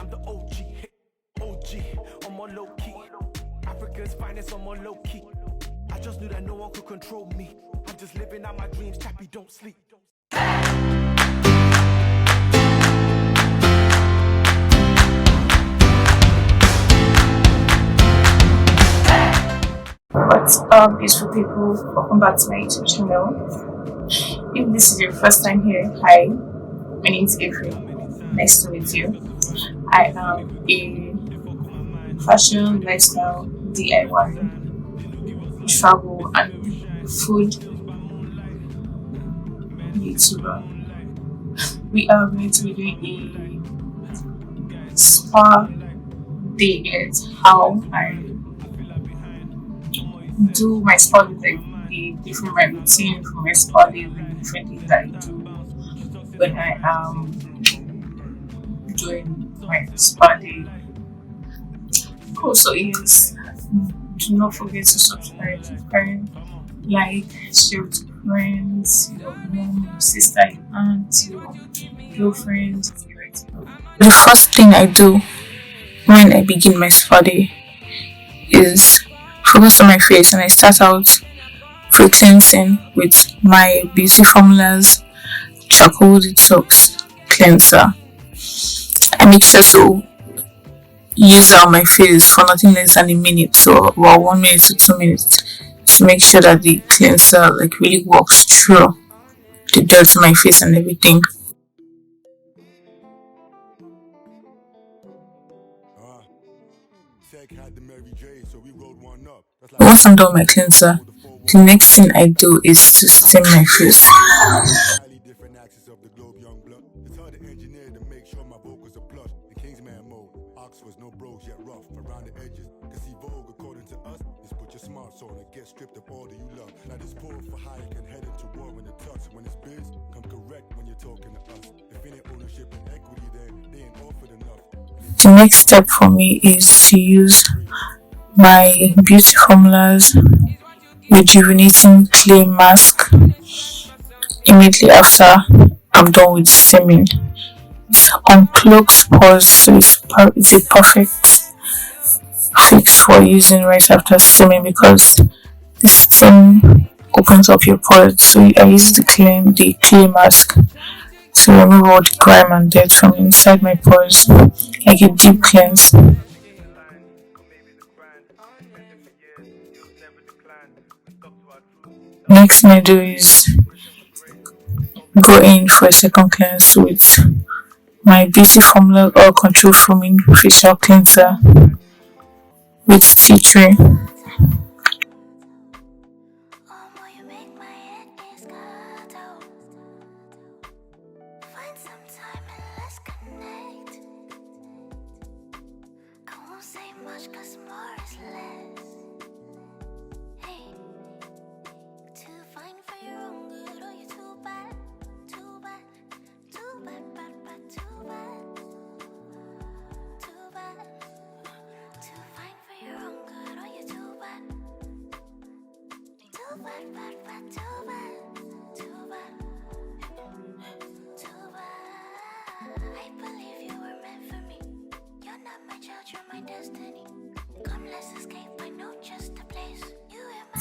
I'm the OG. OG, on more low key. Africa's finest on more low key. I just knew that no one could control me. I'm just living out my dreams, chappy, don't sleep. What's up, beautiful people? Welcome back to my YouTube channel. If this is your first time here, hi, my name is April. Nice to meet you. I am a fashion, lifestyle, DIY, travel, and food YouTuber. We are going to be doing a spa day at how I do my spa days, like the different my routine for my spa days and different things that I do when I am doing my spa day. Also, yes, do not forget to subscribe, like, share with your friends, your mom, your sister, your aunt, your girlfriend. The first thing I do when I begin my spa day is focus on my face, and I start out pre-cleansing with my Beauty Formulas Charcoal Detox Cleanser. I make sure to use that on my face for nothing less than a minute, so about 1 minute to 2 minutes, to make sure that the cleanser really works through the dirt on my face and everything. Once I'm done with my cleanser, the next thing I do is to steam my face. The next step for me is to use my Beauty Formulas Rejuvenating Clay Mask immediately after I'm done with steaming. It uncloaks pores, so it's a perfect fix for using right after steaming, because the steam opens up your pores. So I use the clay mask to remove all the grime and dirt from inside my pores, like a deep cleanse. Next thing I do is go in for a second cleanse with my Beauty Formula Oil Control Foaming Facial Cleanser with tea tree.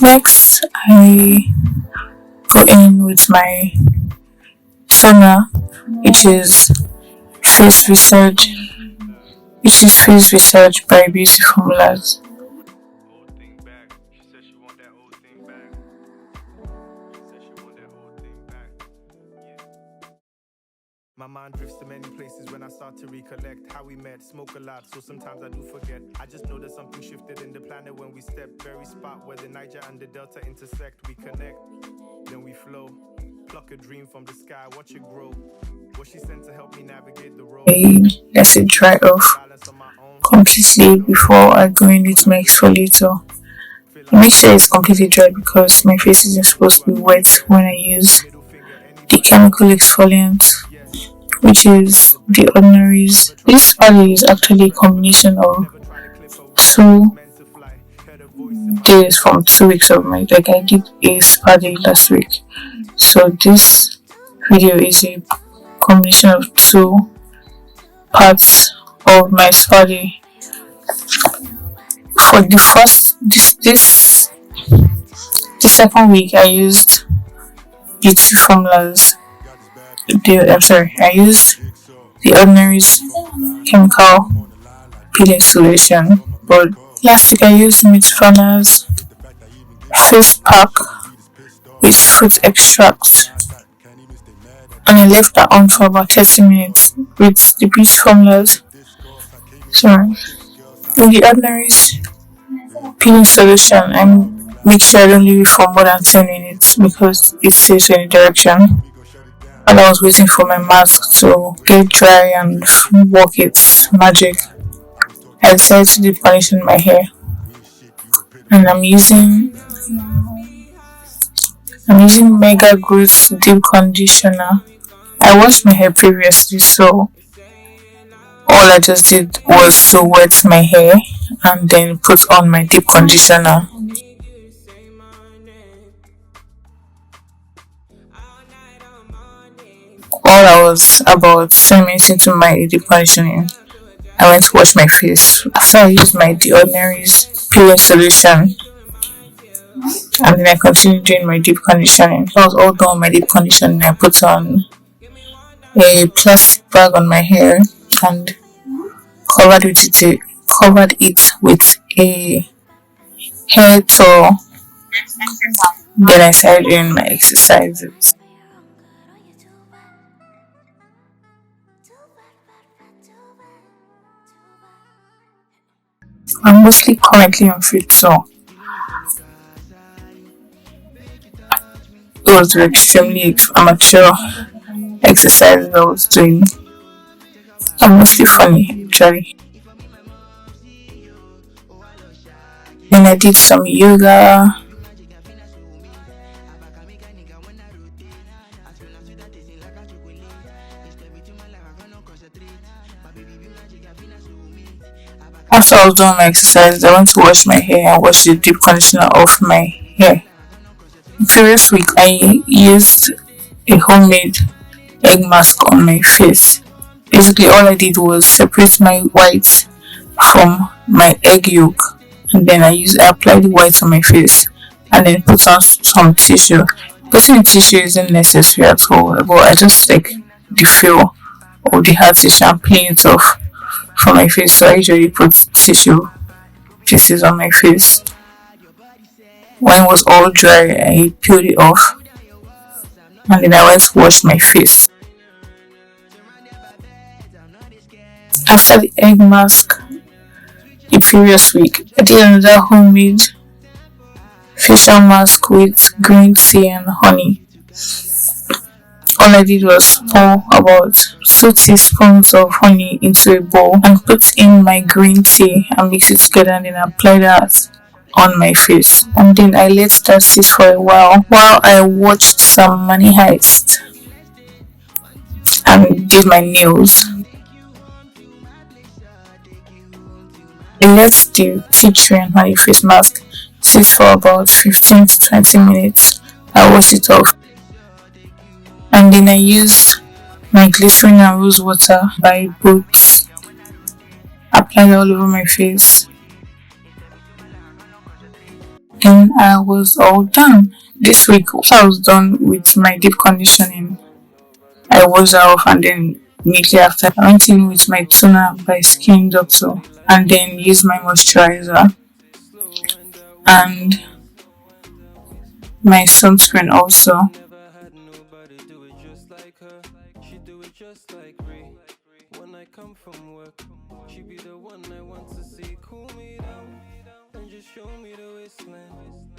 Next, I go in with my toner, which is Face Research by Beauty Formulas. My mind drifts to many places when I start to recollect how we met, smoke a lot, so sometimes I do forget. I just know that something shifted in the planet when we step. Very spot where the Niger and the Delta intersect. We connect, then we flow. Pluck a dream from the sky, watch it grow. Was she sent to help me navigate the road? Let it dry off completely before I go in with my exfoliator. Make sure it's completely dry because my face isn't supposed to be wet when I use the chemical exfoliant, which is the Ordinary's. This body is actually a combination of 2 days from 2 weeks of my, I did a spa day last week, so this video is a combination of 2 parts of my study. For the first the second week, I used beauty formulas. I used the ordinary's chemical peeling solution. But last week I used Mitfana's face pack with fruit extract, and I left that on for about 30 minutes with the beauty formulas. So with the ordinary's peeling solution, I make sure I don't leave it for more than 10 minutes because it saves any direction. While I was waiting for my mask to get dry and work its magic, I decided to deep condition my hair, and I'm using Mega Growth Deep Conditioner. I washed my hair previously, so all I just did was to wet my hair and then put on my deep conditioner. While I was about 10 minutes into my deep conditioning, I went to wash my face. After I used my The Ordinary's peeling solution, and then I continued doing my deep conditioning. When I was all done with my deep conditioning, I put on a plastic bag on my hair and covered it with a hair towel. Then I started doing my exercises. I'm mostly currently on fit, so it was extremely amateur exercises I was doing. I'm mostly funny actually. Then I did some yoga. After I was done my exercises, I went to wash my hair and wash the deep conditioner off my hair. The previous week, I used a homemade egg mask on my face. Basically, all I did was separate my whites from my egg yolk, and then I applied the whites on my face, and then put on some tissue. Putting tissue isn't necessary at all, but I just like the feel of the hard tissue and peeling it off from my face. So I usually put tissue pieces on my face. When it was all dry, I peeled it off, and then I went to wash my face. After the egg mask, the previous week, I did another homemade facial mask with green tea and honey. All I did was pour about 2 teaspoons of honey into a bowl and put in my green tea and mix it together, and then apply that on my face. And then I let that sit for a while I watched some Money Heist and did my nails. I let the tea tree and honey face mask sit for about 15 to 20 minutes. I wash it off, and then I use my glycerin and rose water by Boots, applied all over my face. Then I was all done. This week, after I was done with my deep conditioning, I washed off, and then immediately after I went in with my toner by Skin Doctor, and then used my moisturizer and my sunscreen also. When I come from work, she be the one I want to see. Cool me down and just show me the waistline.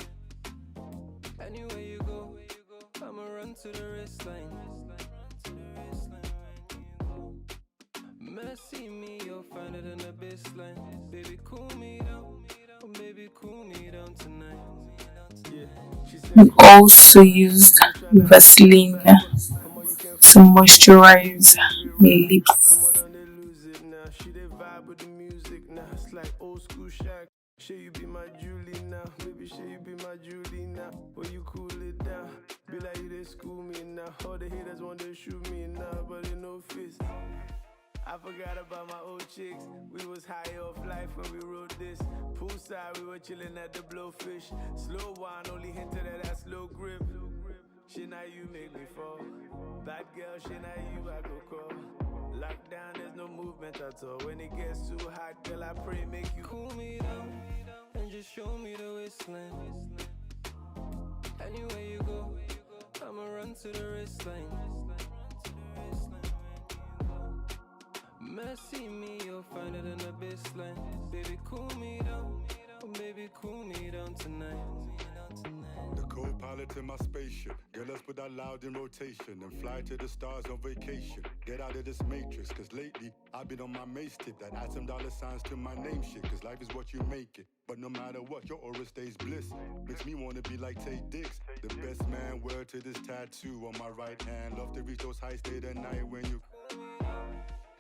Anywhere you go, I'ma run to the wristline. Mercy me, you'll find it in the baseline. Baby, cool me down. Oh, baby, cool me down tonight. We also used Vaseline to moisturize my lips. Should you be my Julie now? Baby, should you be my Julie now? Or you cool it down? Be like you they school me now. All the haters want to shoot me now, but they no face. I forgot about my old chicks. We was high off life when we wrote this. Poolside, we were chilling at the Blowfish. Slow wine, only hinted at that slow grip. Shit, now you make me fall. Bad girl, shit, now you I go call. Lockdown, there's no movement at all. When it gets too hot, girl, I pray make you cool me down and just show me the waistline. Anywhere you go, I'ma run to the wristline. Mercy me, you'll find it in the baseline. Baby, cool me down. Oh, baby, cool me down tonight. The co-pilot in my spaceship. Girl, let's put that loud in rotation and fly to the stars on vacation. Get out of this matrix, cause lately I've been on my mace tip. That add some dollar signs to my name shit, cause life is what you make it. But no matter what, your aura stays bliss. Makes me wanna be like Tay Diggs. The best man, word to this tattoo on my right hand. Love to reach those heights late at night when you...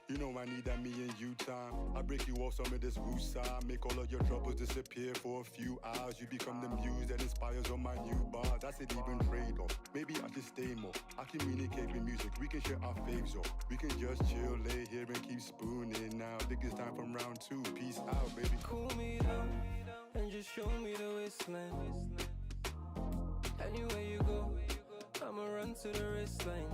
You know I need that me and you time. I break you off some of this woo side. Make all of your troubles disappear for a few hours. You become the muse that inspires on my new bars. That's it, even trade off. Maybe I should stay more. I communicate with music. We can share our faves off. We can just chill, lay here and keep spooning now. Think it's time for round 2. Peace out, baby. Cool me down and just show me the waistline. Anywhere you go, I'ma run to the wristline.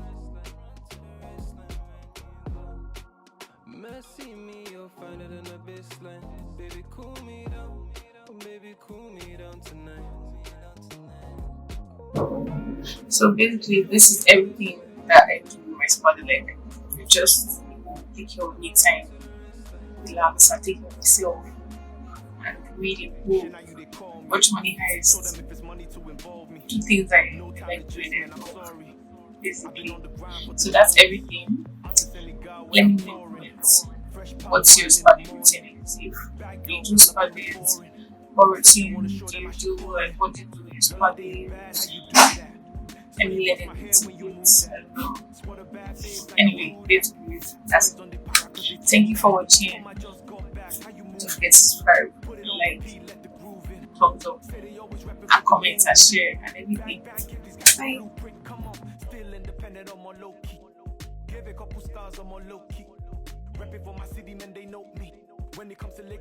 Mercy me, you'll find it in the baseline. Baby, cool me down. Oh, baby, cool me down tonight. So basically, this is everything that I do with my spot. Like, you just take your me time, relax, and take care of yourself, and really cool. Watch Money Heist. Do things I like doing it basically. So that's everything. Let me know what's your study routine is. If you do studies, what routine do you do, and what do you do in your study? Let me let it into anyway, basically, that's it. Thank you for watching. Don't forget to subscribe, like, thumbs up, and comment and share and everything. Bye. Give a couple stars on my low key. Repping for my city, man, they know me. When it comes to